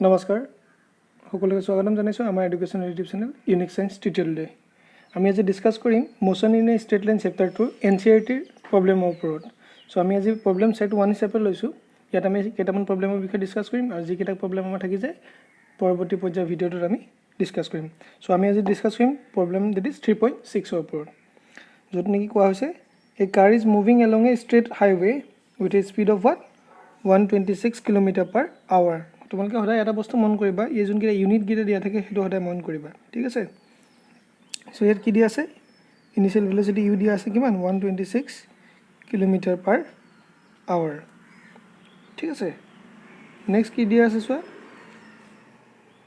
নমস্কাৰ সকলোকে স্বাগতম জনাইছোঁ আমাৰ education YouTube channel unique science tutorial ডে আমি আজি ডিসকাস কৰিম motion in a straight line chapter 2 এনচিইআৰটিৰ প্ৰবলেমৰ ওপৰত সো আমি আজি প্ৰবলেম সেট 1 হিচাপে লৈছোঁ ইয়াত আমি কেইটামান প্ৰবলেমৰ বিষয়ে ডিসকাস কৰিম আৰু যি কেইটা প্ৰবলেম আমাৰ থাকি যায় পৰৱৰ্তী পৰ্যায়ৰ ভিডিঅ'টোত আমি ডিসকাস কৰিম সো আমি আজি ডিসকাস কৰিম প্ৰবলেম দ্যাট ইজ 3.6 ৰ ওপৰত য'ত নেকি কোৱা হৈছে a car is moving along a straight highway with a speed of what 126 km/h তোমালোকে সদায় এটা বস্তু মন কৰিবা এই যোন কিটা ইউনিট গিটা দিয়া থাকে হেতু সদায় মন কৰিবা ঠিক আছে সো ইয়াত কি দিয়া আছে ইনিশিয়াল ভেলোসিটি u দিয়া আছে কিমান 126 km/h ঠিক আছে নেক্সট কি দিয়া আছে সোয়া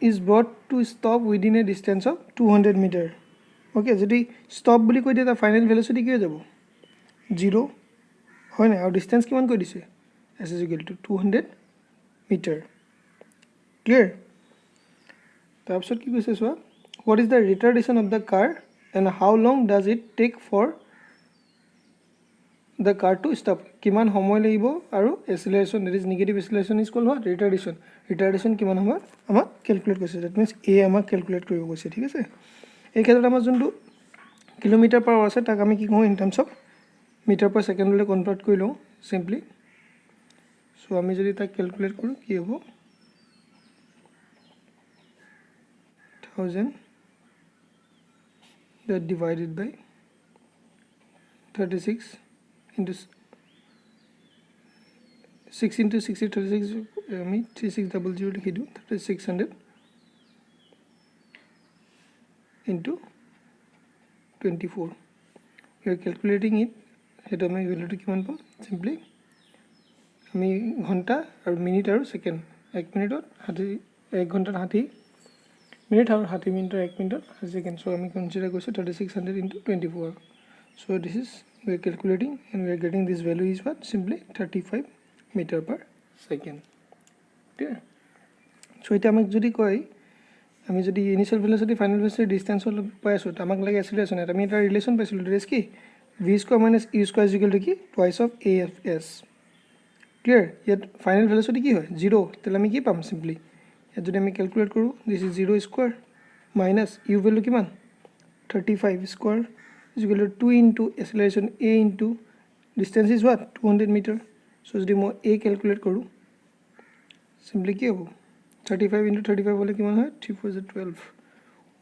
is brought to stop within a distance of 200 meter okay যদি স্টপ বুলি কৈ দিয়া তা ফাইনাল ভেলোসিটি কি হৈ যাব 0 হয় না আৰু ডিসটেন্স কিমান কৈ দিছে s is equal to 200 meter clear তাৰপিছত কি কৈছে সোৱা what is the retardation of the car and how long does it take for the car to stop কিমান সময় লাগিব আৰু acceleration that is negative acceleration is called what retardation কিমান সময় আমাক ক্যালকুলেট কৰিছে that means a আমাক calculate কৰিব কৈছে ঠিক আছে এই ক্ষেত্ৰত আমাৰ যোনটো কিলোমিটাৰ পাৰ আছে তাক আমি কি কওঁ in terms of metre per second লৈ কনভাৰ্ট কৰি লওঁ simply সো আমি যদি তাক ক্যালকুলেট কৰো কি হ'ব 1000 that divided by 36 into 6 into 60 36 আমি 3600 লিখি দিও 3600 into 24 we are calculating it হেতু আমি ভ্যালুটো কিমান পাম simply আমি ঘন্টা আৰু মিনিট আৰু সেকেন্ড 1 মিনিটত 1 ঘন্টাত 60 minute or 30 minute or 1 minute or second so we consider question 3600 into 24 so this is we are calculating and we are getting this value is what simply 35 meter per second clear so এটা আমাক যদি কই আমি যদি initial velocity final velocity distance হল পাই আছো আমাক লাগে অ্যাক্সিলারেশন এটা আমি এটা রিলেশন পাইছিলো দ্যাট ইজ কি v square minus u square is equal to কি twice of afs clear yet final velocity কি হয় 0 তাহলে আমি কি পাম simply যদি আমি ক্যালকুলেট কৰো this is 0 square minus u value কিমান 35 square is equal to 2 into acceleration a into distance is what 200 meter so যদি মই a ক্যালকুলেট কৰো simply কি হ'ব 35 into 35 হলে কিমান হয় 3 4 12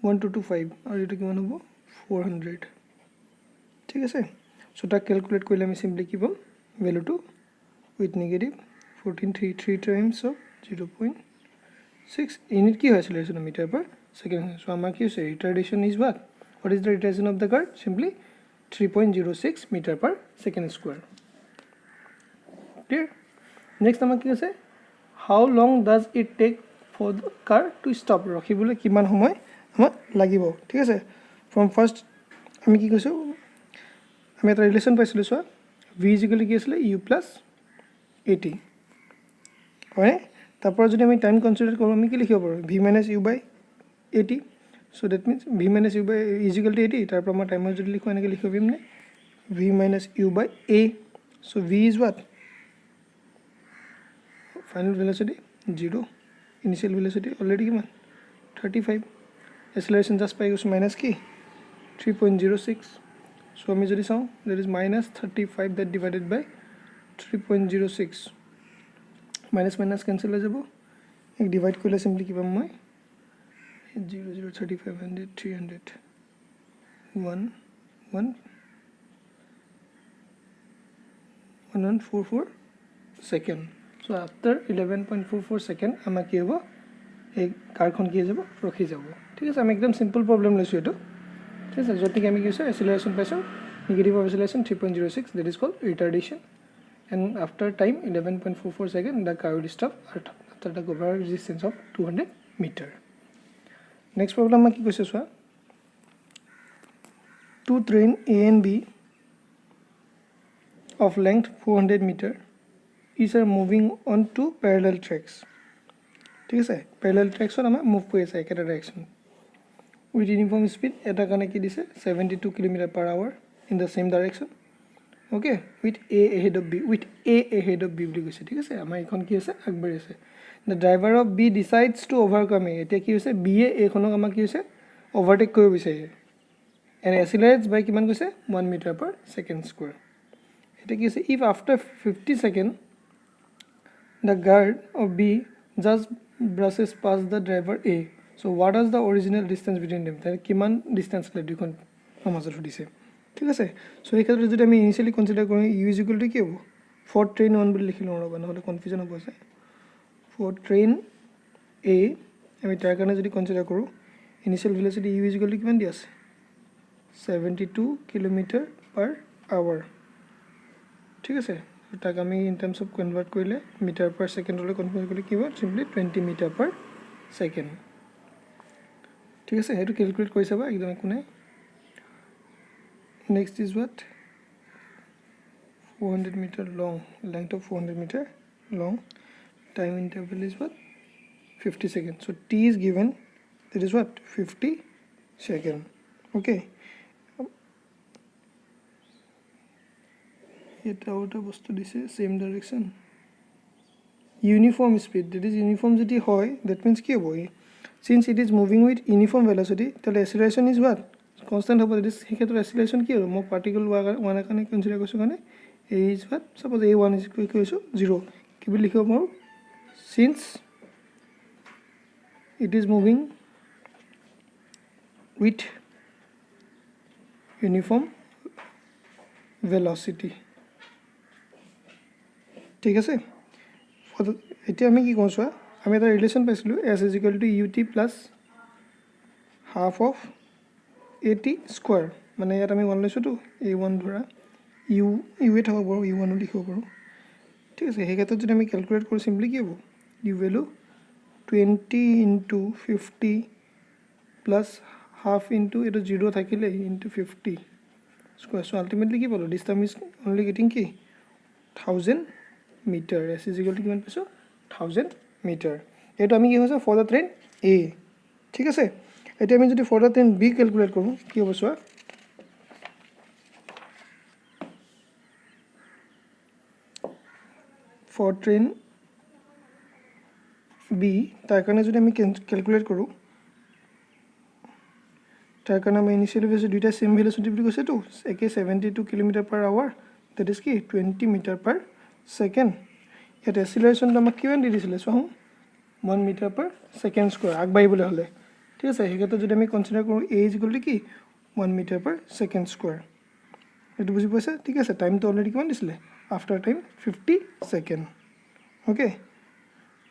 1225 আৰু এটা কিমান হ'ব 400 ঠিক আছে সো তা ক্যালকুলেট কৰিলে আমি simply কি পাম value two with negative 1433 times of 0.6 unit কি হয় acceleration meter per second so আমাৰ কি হৈছে retardation is what is the retardation of the car simply 3.06 meter per second square clear next আমাৰ কি আছে how long does it take for the car to stop ৰখিবলৈ কিমান সময় আমাৰ লাগিব ঠিক আছে from first আমি কি কৈছো আমি এটা ৰিলেশন পাইছিলো সো v কি আছিল u plus 80 হয় তারপর যদি আমি টাইম কনসিডার করব আমি কি লিখিব পারো v - u / 80 so that means v - u / = 80 তারপর আমরা টাইম যদি লিখো এনেকে লিখিব পাম নে v - u / a so v is what final velocity 0 initial velocity already given 35 acceleration just by us minus কি 3.06 so আমি যদি চাও that is minus 35 that divided by 3.06 minus minus cancel হৈ যাব এক ডিভাইড কৰিলে সিম্পলি কি পাম মই 0 0 3500 300 1 1 1144 second so after 11.44 second আমাৰ কি হ'ব এই কাৰখন কি হৈ যাব ৰখি যাব ঠিক আছে আমি একদম সিম্পল প্ৰবলেম লৈছো এটো ঠিক আছে যতি আমি কি হৈছে acceleration পাইছো negative acceleration 3.06 that is called retardation and after time 11.44 second the car will stop after the cover distance of 200 meter next problem ma ki koise so two train a and b of length 400 meter is are moving on two parallel tracks ঠিক আছে parallel tracks on ama move koi ase ekata direction with uniform speed eta kane ki dise 72 km/h in the same direction okay with a ahead of b বুলি কৈছে ঠিক আছে আমাৰ এখন কি আছে আগবাঢ়ি আছে the driver of B decides to অভাৰকাম এ। এতিয়া কি হৈছে, বি এ এইখনক আমাক কি হৈছে অভাৰটেক কৰিব বিচাৰিছে, এণ্ড এচিলাৰেটছ বাই কিমান কৈছে 1 মিটাৰ পাৰ ছেকেণ্ড স্কুৱেৰ। এতিয়া কি হৈছে, if after 50 second the guard of B just brushes past the driver A, so' what is the original distance between them, কিমান ডিষ্টেঞ্চ আছিলে দুইখন মাজত সুধিছে। ঠিক আছে, চ' এই ক্ষেত্ৰত যদি আমি ইনিচিয়েলি কনচিডাৰ কৰোঁ ইউ ইজ ইকুৱেল টু কি হ'ব, ফৰ ট্ৰেইন 1 বুলি লিখি লওঁ ৰ'বা, নহ'লে কনফিউজন হ'ব আছে। ফৰ ট্ৰেইন এ আমি তাৰ কাৰণে যদি কনচিডাৰ কৰোঁ initial velocity u is equal to কিমান দি আছে 72 কিলোমিটাৰ পাৰ আৱাৰ। ঠিক আছে, তাক আমি ইন টাৰ্মছ অফ কনভাৰ্ট কৰিলে মিটাৰ পাৰ ছেকেণ্ডলৈ কনভাৰ্ট কৰিলে কি হ'ব, চিম্পলি 20 মিটাৰ পাৰ ছেকেণ্ড। ঠিক আছে, সেইটো কেলকুলেট কৰি চাবা, একদম একো নাই। Next is what 400 meter long, length of 400 meter long, time interval is what 50 seconds, so t is given, that is what 50 seconds. Okay, এটা ওটা বস্তু দিছে same direction, uniform speed, that is uniform যদি হয় that means কি হ'ব, since it is moving with uniform velocity তাহলে acceleration is what constant হ'ব, that is সেই ক্ষেত্ৰত acceleration কি হ'ব, মই পাৰ্টিকল ওৱানৰ কাৰণে কনচিডাৰ কৰিছোঁ কাৰণে a is what, suppose a1 is equal to 0, কি বুলি লিখিব পাৰোঁ, since it is moving with uniform velocity। ঠিক আছে, এতিয়া আমি কি কৰোঁ চোৱা, আমি এটা ৰিলেশ্যন পাইছিলোঁ s is equal to ut plus half of at square, মানে ইয়াত আমি 1 লৈছোঁতো a1 ধৰা ইউৱে থাকক বাৰু, u1ও লিখিব পাৰোঁ। ঠিক আছে, সেই ক্ষেত্ৰত যদি আমি কেলকুলেট কৰোঁ চিম্পলি কি হ'ব, u value 20 into 50 plus half into এইটো 0 থাকিলে ইনটু 50 স্কোৱাৰ, চ' আল্টিমেটলি কি পালোঁ, this time is only getting কি 1000 metre, S is equal to কিমান পাইছোঁ 1000 মিটাৰ। এইটো আমি কি হৈছে ফৰ দ্য ট্ৰেইন এ। ঠিক আছে, এতিয়া আমি যদি for the train B calculate কৰোঁ কি হ'ব চোৱা, ফৰ ট্ৰেইন বি তাৰ কাৰণে যদি আমি কেলকুলেট কৰোঁ, তাৰ কাৰণে আমি ইনিচিয়েলি ভেল'চিটি দুইটা ছেম ভেল'চিটি বুলি কৈছেতো, একে 72 kilometre per hour, that is কি 20 মিটাৰ পাৰ ছেকেণ্ড। ইয়াত এচিলাৰেশ্যনটো আমাক কিমান দি দিছিলে চোৱা, 1 মিটাৰ পাৰ ছেকেণ্ড স্কোৱাৰ আগবাঢ়িবলৈ হ'লে। ঠিক আছে, সেই ক্ষেত্ৰত যদি আমি কনচিডাৰ কৰোঁ এ ইজ ইকুৱেল টু কি 1 মিটাৰ পাৰ ছেকেণ্ড স্কোৱাৰ, এইটো বুজি পাইছা। ঠিক আছে, টাইমটো অলৰেডি কিমান দিছিলে, আফটাৰ টাইম 50 ছেকেণ্ড। অ'কে,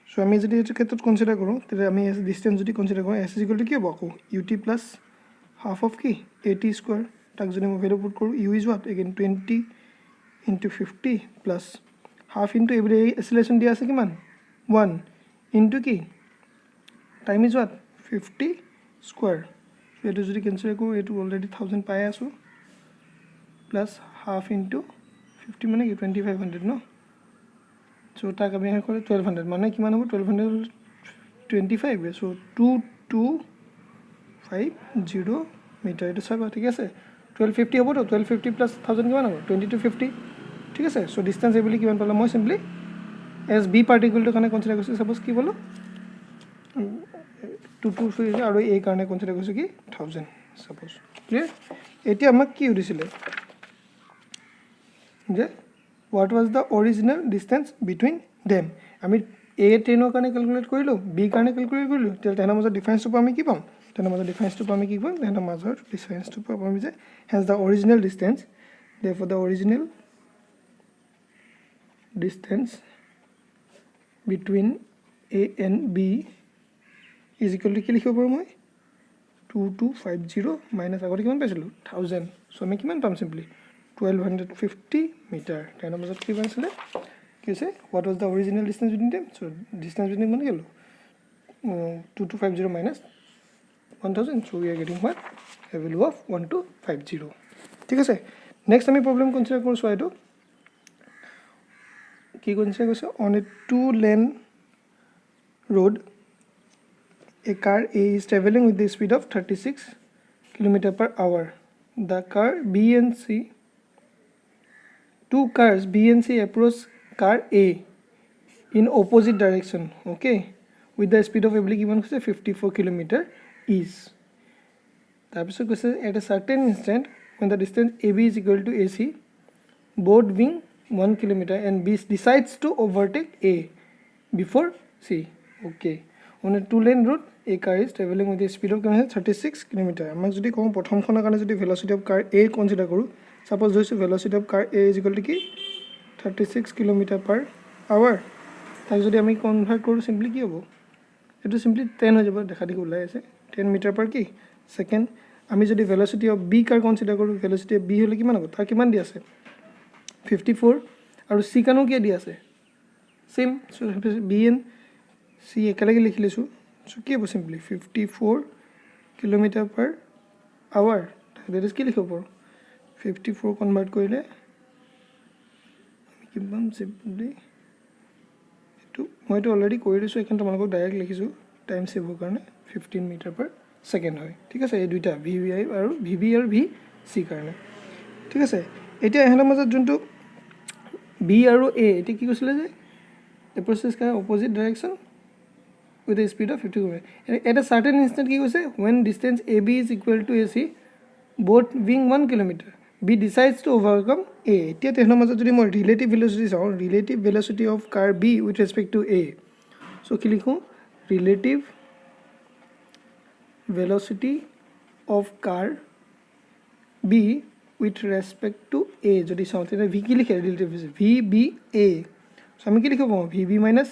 চ' আমি যদি এইটো ক্ষেত্ৰত কনচিডাৰ কৰোঁ তেতিয়া আমি ডিষ্টেঞ্চ যদি কনচিডাৰ কৰোঁ এছ ইজ ইকুৱেল টু কি হ'ব আকৌ u t plus half of কি 80 স্কোৱাৰ, তাক যদি মই ভেলু পুট কৰোঁ u is what again 20 into 50 plus half into এইবুলি এচিলেশ্যন দিয়া আছে কিমান 1 ইনটু কি টাইম ইজ হোৱাট 50 স্কোৱাৰ, এইটো যদি কেনচিডাৰ কৰোঁ এইটো অলৰেডি 1000 পাই আছোঁ, প্লাছ হাফ ইনটু 50 মানে কি 2500 ন, চ' তাক আমি শেষ কৰোঁ 1200, মানে কিমান হ'ব 1200 25, চ' 2250 মিটাৰ, এইটো চাবা। ঠিক আছে, 1250 হ'বতো, 1250 প্লাছ 1000 কিমান হ'ব 2250। ঠিক আছে, চ' ডিষ্টেঞ্চ এই বুলি কিমান পালোঁ, মই চিম্পলি এছ বি পাৰ্টিকুলটোৰ কাৰণে কনচিডাৰ কৰিছোঁ, ছাপ'জ কি পালোঁ 2250 আৰু এই কাৰণে কনচিডাৰ কৰিছোঁ কি 1000 ছাপ'জ। ক্লিয়াৰ, এতিয়া আমাক কি সুধিছিলে যে what was the original distance between them, আমি এ ট্ৰেইনৰ কাৰণে কেলকুলেট কৰিলোঁ, বি কাৰণে কেলকুলেট কৰিলোঁ, তেতিয়া তেহেঁতৰ মাজত ডিফাৰেঞ্চটো পৰা আমি কি পাম, তেহেঁতৰ মাজত ডিফাৰেঞ্চটো পৰা আমি কি পাম, তেহেঁতৰ মাজৰ ডিফাৰেঞ্চটো পৰা আমি যে has the original distance, therefore the original distance between A and B is equal to কি লিখিব পাৰোঁ মই 2250 মাইনাছ আগতে কিমান পাইছিলোঁ 1000, চ' আমি কিমান পাম চিম্পলি 1250 মিটাৰ। তেহেঁতৰ মাজত কি পাইছিলে কি হৈছে what was the original distance between them, so' distance between মানে কি হ'লো 2250 minus 1000, so' we are getting what a value of 1250। ঠিক আছে, নেক্সট আমি প্ৰব্লেম কনচিডাৰ কৰোঁ, চোৱা এইটো কি কনচিডাৰ কৰিছোঁ, on a 2-lane road a car A is traveling with the speed of 36 kilometer per hour. The car B and C, two cars B and C approach car A in opposite direction, okay, with the speed of a given 54 kilometer is. তাৰপিছত কৈছে at a certain instant when the distance AB is equal to AC, both being 1 kilometer and B decides to overtake A before C. Okay, on a two-lane route, a car is traveling with a speed of 36 kilometer. আমাক যদি কওঁ প্ৰথমখনৰ কাৰণে যদি velocity of car A consider কৰোঁ, suppose ধৰিছোঁ velocity of car A is equal to কি 36 kilometer per hour. তাক যদি আমি কনভাৰ্ট কৰোঁ সিম্পলি কি হ'ব, এইটো সিম্পলি 10 হৈ যাব, দেখা দেখি ওলাই আছে 10 মিটাৰ পাৰ কি সেকেন্ড. আমি যদি velocity of B car consider কৰোঁ, velocity of B হ'লে কিমান হ'ব, তাৰ কিমান দি আছে 54 আৰু C কানো কি দি আছে same. So B and C একেলগে লিখি লৈছোঁ. সো কি হ'ব simply 54 kilometre per hour, that is কি লিখিব পাৰোঁ 54 কনভাৰ্ট কৰিলে আমি কি পাম সিম্পলি, এইটো মইতো অলৰেডি কৰি দিছোঁ, এখন তোমালোকক ডাইৰেক্ট লিখিছোঁ টাইম সেভৰ কাৰণে 15 মিটাৰ পাৰ সেকেন্ড হয়. ঠিক আছে, এই দুইটা VB আৰু VB আৰু VC কাৰণে. ঠিক আছে, এতিয়া এহেঁতৰ মাজত যোনটো B আৰু A, এতিয়া কি কৈছিলে যে the process can opposite direction with a speed of 50 km. At a certain instant কি কৈছে when distance AB is equal to AC, both being 1 kilometer, B decides to overcome A. এতিয়া তেহেঁতৰ মাজত যদি মই relative velocity চাওঁ, relative velocity of car B with respect to A, so কি লিখোঁ relative velocity of car B with respect to A যদি চাওঁ তেতিয়া V কি লিখে relative VBA. So আমি কি লিখিব পাৰোঁ VB minus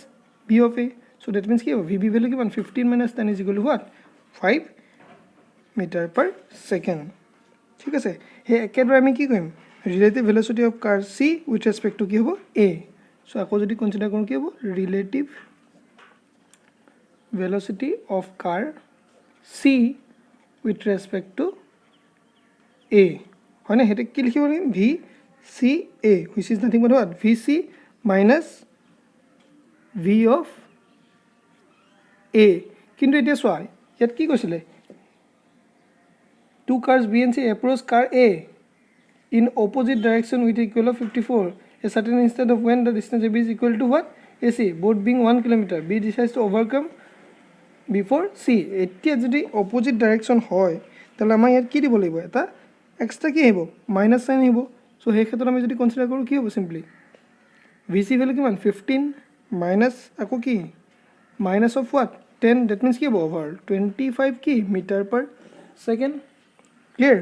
B of A. So that means কি হ'ব VB value কিমান 15 minus 10 is equal to what 5 meter per second. ঠিক আছে, সেই একেদৰে আমি কি কৰিম relative velocity of car C with respect to কি হ'ব A. So আকৌ যদি কনসিডাৰ কৰোঁ কি হ'ব relative velocity of car C with respect to A হয় না, সেইটো কি লিখিব লাগিব VCA, which is nothing but what VC minus V of A. কিন্তু এতিয়া চোৱা ইয়াত কি কৈছিলে two cars B and C approach car A in opposite direction with equal of 54 a certain instant of when the distance AB is equal to what AC, both being 1 kilometer. B decides to overcome before C. এতিয়া যদি opposite direction হয় তাহলে আমাৰ ইয়াত কি দিব লাগিব, এটা এক্সট্ৰা কি আহিব মাইনাছ সাইন আহিব. সো সেই ক্ষেত্ৰত আমি যদি কনসিডাৰ কৰোঁ কি হ'ব সিম্পলি VC ভ্যালু কিমান 15 মাইনাছ আকৌ কি minus of what 10, that means কি হ'ব ওভাৰ 25 কি metre per second. Clear.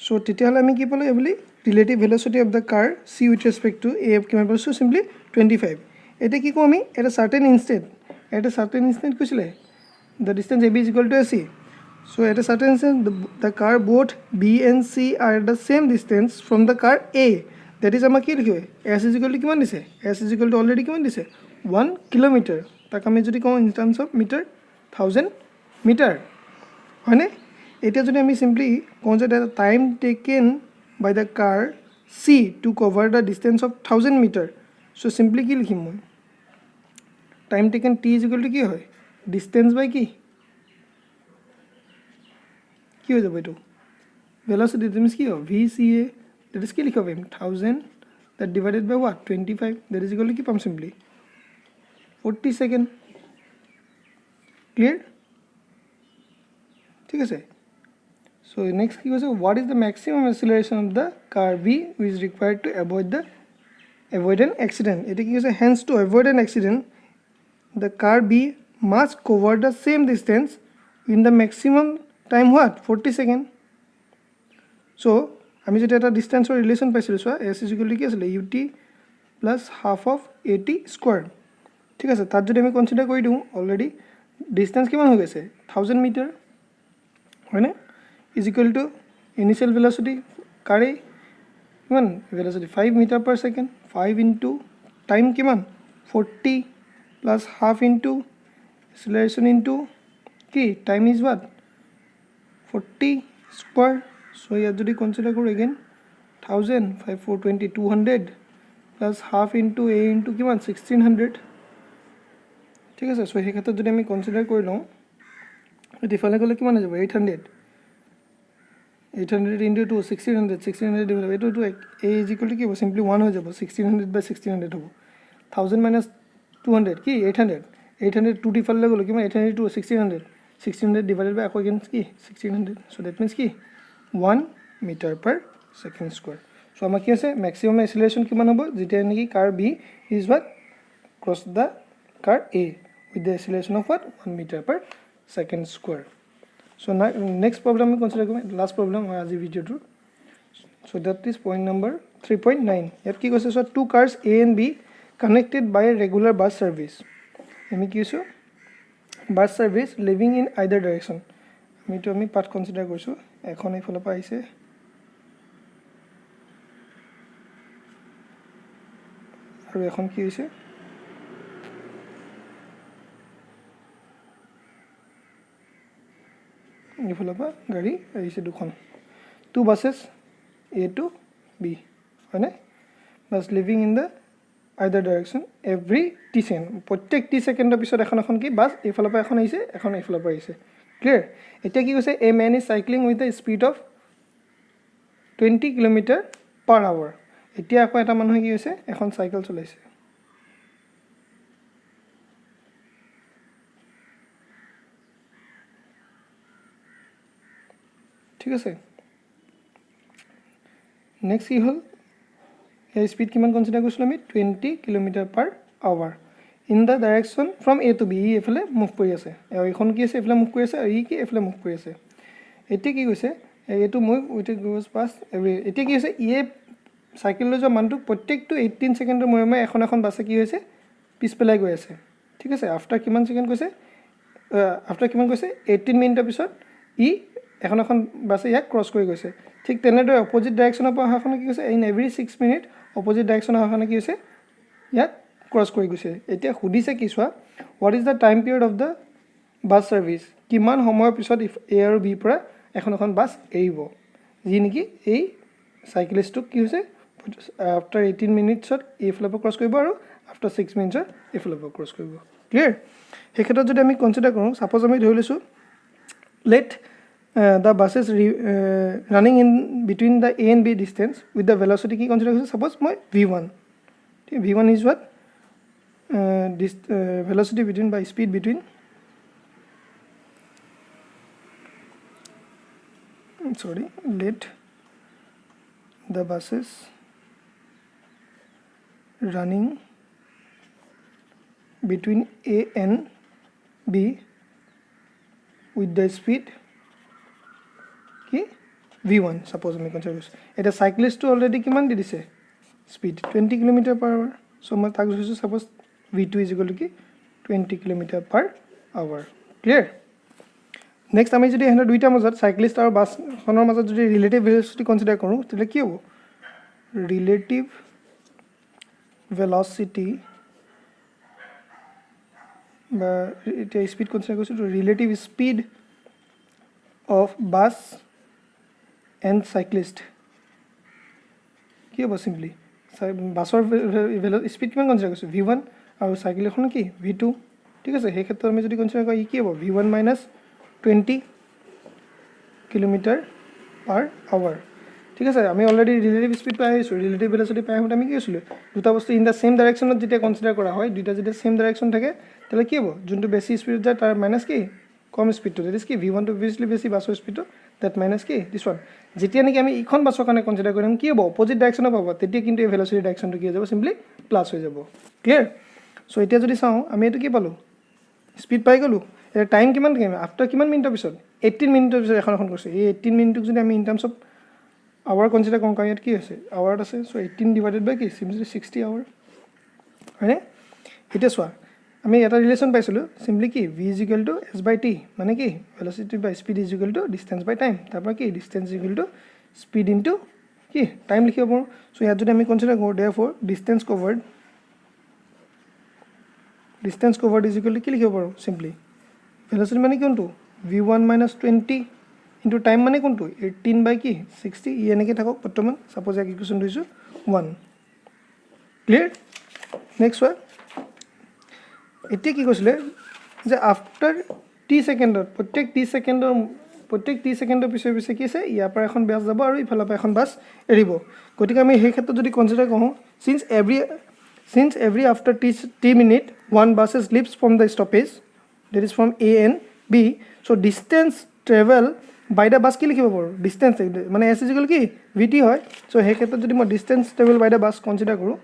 So তেতিয়াহ'লে আমি কি পালোঁ এইবুলি relative velocity of the car C with respect to A কিমান পাইছোঁ সিম্পলি 25. এতিয়া কি কওঁ আমি এটা চাৰ্টেন ইনষ্টেণ্ট কৈছিলে the distance AB is equal to AC. So at a certain instant the car both B and C are at the same distance from the car A, that is আমাৰ কি লিখিব S is equal to কিমান দিছে S is equal to already কিমান দিছে 1 kilometre, তাক আমি যদি কওঁ in terms of metre 1000 metre হয়নে. এতিয়া যদি আমি সিম্পলি কওঁ যে time taken by the car C to cover the distance of 1000 metre, so simply কি লিখিম মই time taken T is equal to কি হয় ডিষ্টেঞ্চ বাই কি কি হৈ যাব এইটো velocity, that means কি হ'ব VCA, that is কি লিখিব পাৰিম 1000 that divided by what 25, that is equal to কি পাম simply 40 সেকেন্ড. ক্লিয়াৰ. ঠিক আছে. So next কি কৈছে what is the maximum acceleration of the car B which is required to avoid an accident. এটা কি কৈছে hence to avoid an accident the car B must cover the same distance in the maximum time what 40 second. So আমি যেটা এটা ডিস্টেন্সৰ relation পাইছিলোঁ চোৱা S is equal to কি আছিলে UT plus half of AT square. ঠিক আছে, তাত যদি আমি কনসিডাৰ কৰি দিওঁ অলৰেডি ডিস্টেন্স কিমান হৈ গৈছে 1000 মিটাৰ হয়নে, is equal to initial velocity কাৰে কিমান velocity 5 metre per second, 5 into time কিমান 40 plus half into acceleration into কি time is what 40 square. So ইয়াত যদি কনসিডাৰ কৰোঁ again 1000 5 4 20 200 plus half into A into কিমান 1600. ঠিক আছে, সো সেই ক্ষেত্ৰত যদি আমি কনসিডাৰ কৰি লওঁ ডিফালে গ'লে কিমান হৈ যাব 800 into 2 1600 ডিভাইড এইটো A is equal to কি হ'ব সিম্পলি 1 হৈ যাব 1600 by 1600 হ'ব. 1000 minus 200 কি 800 800 2 ডিফালে গ'ল কিমান 800 to 1600 1600 divided by আকৌ again কি 1600 so that means কি 1 meter per second square so আমাৰ কি আছে maximum acceleration কিমান হ'ব যেতিয়া নেকি car B is what cross the car A with the acceleration of what 1 meter per second square so next problem we consider last problem আজি ভিডিওটো so that is point number 3.9 ইয়াত কি কৈছে so two cars A and B connected by a regular bus service আমি কি কৈছো bus service living in either direction আমি পাঠ কনসিডাৰ কৰিছো এখন এইফালৰ পৰা আহিছে আৰু এখন কি হৈছে এইফালৰ পৰা গাড়ী আহিছে দুখন two buses A to B হয়নে bus living in the either direction every t second প্রত্যেক t সেকেন্ডৰ পিছত এখন কি বাস এইফালৰ পৰা এখন আহিছে এখন এইফালৰ পৰা আহিছে ক্লিয়াৰ এতিয়া কি কৈছে a man is cycling with the speed of 20 km/h এতিয়া আকৌ এটা মানুহে কি হৈছে এখন সাইকেল চলাইছে ঠিক আছে নেক্সট কি হল এই স্পিড কিমান কনসিডাৰ কৰিছিল আমি 20 km/h in the direction from A to B এফালে মুভ কৰি আছে আৰু এখন কি আছে এফালে মুভ কৰি আছে আৰু ই কি এফালে মুভ কৰি আছে এতিয়া কি কৈছে এটো মুভ উইথ গোজ পাস এতিয়া কি হৈছে ই সাইকেলৰ যে মানটো প্ৰত্যেকটো 18 সেকেন্ডৰ মূৰে এখন বাসে কি হৈছে পিছপেলাই গৈ আছে ঠিক আছে আফটাৰ কিমান সেকেন্ড কৈছে 18 মিনিটৰ পিছত ই এখন বাসে ইয়াক ক্ৰছ কৰি গৈছে ঠিক তেনেদৰে অপোজিট ডাইৰেকশ্যনৰ পৰা অহাখন কি কৈছে ইন এভৰি 6 মিনিট অপোজিট ডাইৰেকশ্যনৰ অহাখন কি হৈছে ইয়াক ক্ৰছ কৰি গৈছে এতিয়া সুধিছে কি চোৱা what is the time period of the bus service কিমান সময়ৰ পিছত A আৰু B পৰা এখন বাছ এৰিব যি নেকি এই সাইকেলিষ্টক কি হৈছে আফটাৰ 18 মিনিটছত এইফালৰ পৰা ক্ৰছ কৰিব আৰু আফটাৰ 6 মিনিটছত এইফালৰ পৰা ক্ৰছ কৰিব ক্লিয়াৰ সেই ক্ষেত্ৰত যদি আমি কনসিডাৰ কৰোঁ সাপোজ আমি ধৰি লৈছো late the buses running in between the A and B distance with the velocity ki consider korisu suppose moi v1 v1 is what this velocity between by speed between let the buses running between A and B with the speed v1 suppose আমি consider কৰিছো এটা cyclist already কিমান দি দিছে speed 20 km/h so মই তাক কৈছো suppose v2 কি 20 km/h clear next আমি যদি এনে দুইটা মাজত সাইক্লিষ্ট আৰু বাছখনৰ মাজত যদি ৰিলেটিভ ভেলোচিটি কনসিডাৰ কৰো তেলে কি হ'ব ৰিলেটিভ ভেলোচিটি বা এটা স্পিড কনসিডাৰ কৰিছো relative speed of bus and cyclist কি হ'ব সিম্পলি বাছৰ স্পিড কিমান কনসিডাৰ কৰিছো v1 আৰু সাইকেল এখন কি v2 ঠিক আছে সেই ক্ষেত্ৰত আমি যদি কনসিডাৰ কৰো কি হ'ব v1 - 20 km/h ঠিক আছে আমি অলৰেডি ৰিলেটিভ স্পিড পাই আছো ৰিলেটিভ ভেলোচিটি পাই আহোঁতে আমি কি কৰিছিলো দুটা বস্তু ইন দা সেম ডাইৰেকশ্যনত যেতিয়া কনসিডাৰ কৰা হয় দুটা যেতিয়া সেম ডাইৰেকশ্যন থাকে তেলে কি হ'ব যোনটো বেছি স্পিড যায় তাৰ মাইনাস কি কম স্পিডটো দ্যাট ইজ কি v1 টো অবভিয়াসলি বেছি বাছৰ স্পিডটো দ্যাট মাইনাস কি দিস ওয়ান যেতিয়া নেকি আমি ইখন বাছৰ কাৰণে কনসিডাৰ কৰিম কি হ'ব অপোজিট ডাইৰেকশ্যনত পাব তেতিয়া কিন্তু এই ভেলোচিটি ডাইৰেকশ্যনটো কি হৈ যাব সিম্পলি প্লাস হৈ যাব ক্লিয়াৰ সো এতিয়া যদি চাও আমি এটো কি পালো স্পিড পাই গলো এটা টাইম কিমান থাকে আফটাৰ কিমান মিনিটৰ পিছত 18 মিনিটৰ পিছত এখন কৰিছে এই 18 মিনিটক যদি আমি in terms of hour consider কৰোঁ কাৰণ ইয়াত কি আছে আৱাৰত আছে সো 18 ডিভাইডেড বাই কি সিম্পলি 60 আৱাৰ হয়নে এটা চোৱা আমি এটা ৰিলেশন পাইছিলো সিম্পলি কি v = s/t মানে কি ভেলোচিটি বাই স্পিড = ডিসটেন্স বাই টাইম তাৰপৰা কি ডিসটেন্স = স্পিড ইনটু কি টাইম লিখিব পাৰো সো ইয়াত যদি আমি কনসিডাৰ কৰো therefore ডিসটেন্স কভাৰ্ড কি লিখিব পাৰো সিম্পলি ভেলোচিটি মানে কোনটো v1 - 20 ইনটু টাইম মানে কোনটো 18 বাই কি 60 ই এনেকৈ থাকক বৰ্তমান সাপোজ এক ইকুৱেশ্যন দিছো 1 ক্লিয়াৰ নেক্সট ওয়ান এতিয়া কি কৈছিলে যে আফটাৰ টি সেকেন্ডত প্ৰত্যেক টি সেকেন্ডৰ পিছে কি আছে ইয়াৰ পৰা এখন বাছ যাব আৰু ইফালৰ পৰা এখন বাছ এৰিব গতিকে আমি সেই ক্ষেত্ৰত যদি কনসিডাৰ কৰোঁ since Since every after t minute, one bus leaves from the stoppage, that is from A and B, so distance travel by the bus কি লিখিব পাৰোঁ distance মানে s ইকুৱেল কি vt হয় so সেই ক্ষেত্ৰত যদি মই distance travel by the bus consider কৰোঁ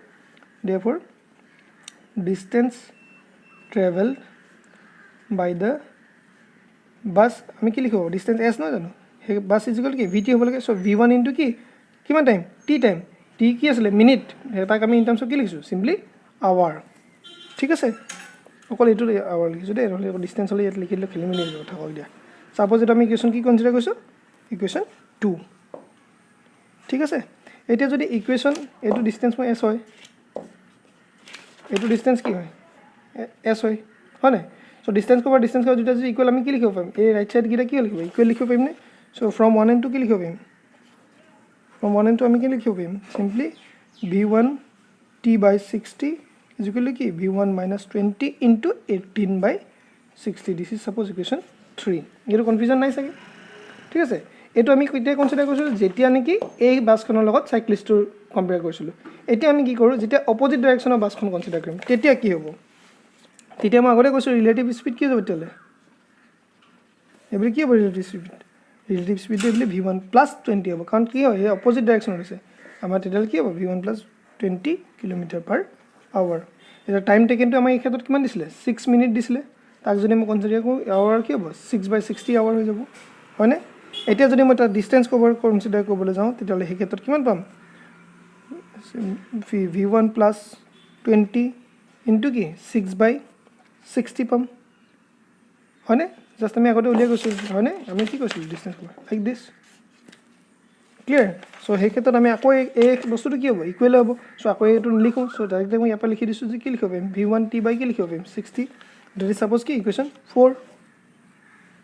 therefore distance travel by the bus আমি কি লিখিব distance s নহয় জানো সেই bus ইকুৱেল কি vt হ'ব লাগে so v1 ইনটু কি কিমান টাইম t টাইম t কি আছিলে মিনিট তাক আমি ইন টাৰ্মছ কি লিখিছোঁ সিম্পলি আৱাৰ ঠিক আছে অকল এইটো আৱাৰ লিখিছোঁ দেই নহ'লে ডিষ্টেঞ্চ হ'লে ইয়াত লিখি দিলে খেলি মেলি যাব কথা কৈ দিয়া সাপোজ এটা আমি ইকুৱেশ্যন কি কনসিডাৰ কৰিছোঁ ইকুৱেশ্যন 2 ঠিক আছে এতিয়া যদি ইকুৱেশ্যন এইটো ডিষ্টেঞ্চ মই s হয় এইটো ডিষ্টেঞ্চ কি হয় s হয় হয়নে so distance cover distance cover দুটা যদি ইকুৱেল আমি কি লিখিব পাৰিম এই ৰাইট সাইড গিটা কি লিখিব ইকুৱেল লিখিব পাৰিম নে so from 1 and 2 কি লিখিব পাৰিম from 1 and 2 আমি কি লিখিব পাৰিম simply v1 t by 60 is equal to কি v1 minus 20 into 18 by 60 this is suppose equation 3 এটো কনফিউজন নাই সাগে ঠিক আছে এটো আমি কইতে কনসিডাৰ কৰিছিলো যেতিয়া নেকি এই বাসখনৰ লগত সাইক্লিষ্টৰ কম্পেয়াৰ কৰিছিলো এতিয়া আমি কি কৰো যেতিয়া অপোজিট ডাইৰেকচনৰ বাসখন কনসিডাৰ কৰিম তেতিয়া কি হ'ব তেতিয়া মই আগতে কৈছো ৰিলেটিভ স্পীড কি হ'ব তেলে এবাৰ কি হ'ব ৰিলেটিভ স্পীড দিলে v1 plus 20 হ'ব কাৰণ কি হয় এই অপোজিট ডাইৰেকচন আছে আমাৰ তেতিয়াল কি হ'ব v1 plus 20 km/h এটা টাইম টেকেনটো আমাৰ এই ক্ষেত্ৰত কিমান দিছিলে 6 মিনিট দিছিলে তাক যদি মই কনসিডাৰ কৰো আৱাৰ কি হ'ব 6/60 আৱাৰ হৈ যাব হয়নে এতিয়া যদি মই তাৰ ডিসটেন্স কভাৰ কনসিডাৰ কৰিবলৈ যাওঁ তেতিয়ালে এই ক্ষেত্ৰত কিমান পাম v1 plus 20 into কি 6/60 পাম হয়নে জাস্ট আমি আগতে উলিয়াই গৈছো হয়নে আমি কি কৈছিলো distance cover like this clear so সেই ক্ষেত্ৰত আমি আকৌ এই বস্তুটো কি হ'ব ইকুৱেল হ'ব সো আকৌ এইটো লিখো সো ডাইৰেক্টলি মই ইয়াৰ পৰা লিখি দিছো যে কি লিখিব পাৰিম v1 t by কি লিখিব পাৰিম 60 that is suppose কি ইকুৱেশ্যন 4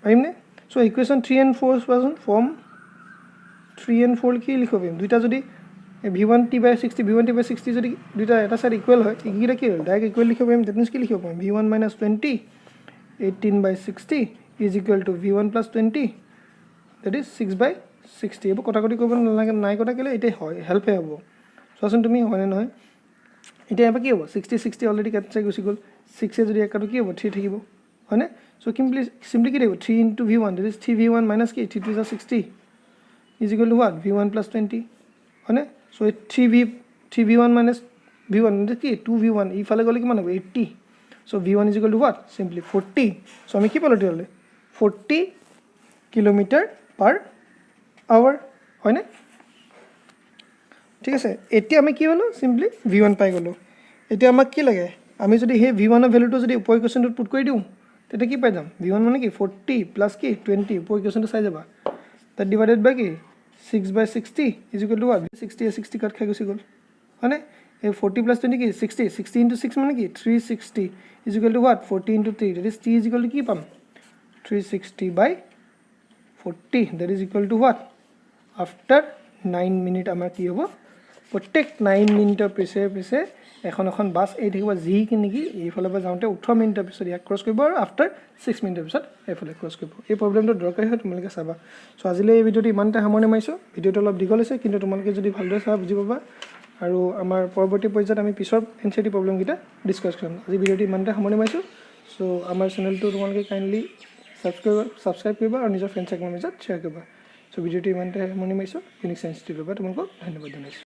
পাৰিম নে সো ইকুৱেশ্যন 3 and 4 পাছন ফৰ্ম 3 and 4 কি লিখিব পাৰিম দুইটা যদি v1 t by 60 v1 t by 60 যদি দুইটা এটা সাইড ইকুৱেল হয় ইকিটা কি হ'ল ডাইৰেক্ট ইকুৱেল লিখিব পাৰিম দ্যাট মিন্স কি লিখিব পাৰিম v1 minus 20 18/60 is equal to v1 plus 20 that is 6/60 এব কথা কটি কৰিব নালাগে নাই কথা কেলে এটা হয় হেল্প হ'ব সোচোন তুমি হয়নে নহয় এটা এবা কি হ'ব 60 60 অলৰেডি কাটছে গুছি গল 6 এ যদি একাটো কি হ'ব 3 থাকিব হয়নে সো সিম্পলি কি দেব 3 into v1 that is 3v1 minus কি 3 to the 60 is equal to what v1 plus 20 হয়নে so 3v1 minus v1 that কি 2v1 ইফালে গলে কিমান হ'ব 80 so v1 is equal to what simply 40 so আমি কি পালো তেলে 40 km/h হয়নে ঠিক আছে এতিয়া আমি কি হলো সিম্পলি v1 পাই গলো এতিয়া আমাক কি লাগে আমি যদি হে v1 এর ভ্যালুটো যদি উপৰ ইকুৱেশ্যনটো পুট কৰি দিও তেতে কি পাই যাম v1 মানে কি 40 plus কি 20 উপৰ ইকুৱেশ্যনটো চাই যাবা that divided by কি 6/60 is equal to what 60 60 কাট খাই গুছি গল হয়নে এই 40 plus 20 কি 60 60 into 6 মানে কি 360 is equal to what 40 into 3 that is t is equal to কি পাম 360/40 that is equal to what after 9 minute আমাৰ কি হ'ব প্ৰত্যেক 9 মিনিটৰ পিছে এখন বাস এই থাকিব জি কি নেকি এইফালে পৰা যাওঁতে 18 মিনিটৰ পিছত ইয়াক ক্ৰছ কৰিব আৰু আফটাৰ 6 মিনিটৰ পিছত এইফালে ক্ৰছ কৰিব এই প্ৰবলেমটো দৰকাৰী হয় তোমালোকে চাবা সো আজিলৈ এই ভিডিওটো ইমানটা সামৰণি মাৰিছো ভিডিওটো অলপ দীঘল হৈছে কিন্তু তোমালোকে যদি ভালদৰে চাবা বুজি পাবা আৰু আমাৰ পৰৱৰ্তী পৰ্যায়ত আমি পিছৰ এনচিটি প্ৰবলেম কিটা ডিসকাস কৰিম আজি ভিডিওটো ইমানটা সামৰণি মাৰিছো সো আমাৰ চেনেলটো তোমালোকে কাইন্ডলি সাবস্ক্ৰাইব কৰিবা আৰু নিজৰ ফ্ৰেণ্ড সাৰ্কেলৰ মাজত শ্বেয়াৰ কৰিবা সো ভিডিওটো ইমানটা সামৰণি মাৰিছো ইউনিক সায়েন্স টিউবৰ পৰা তোমালোকক ধন্যবাদ জনাইছো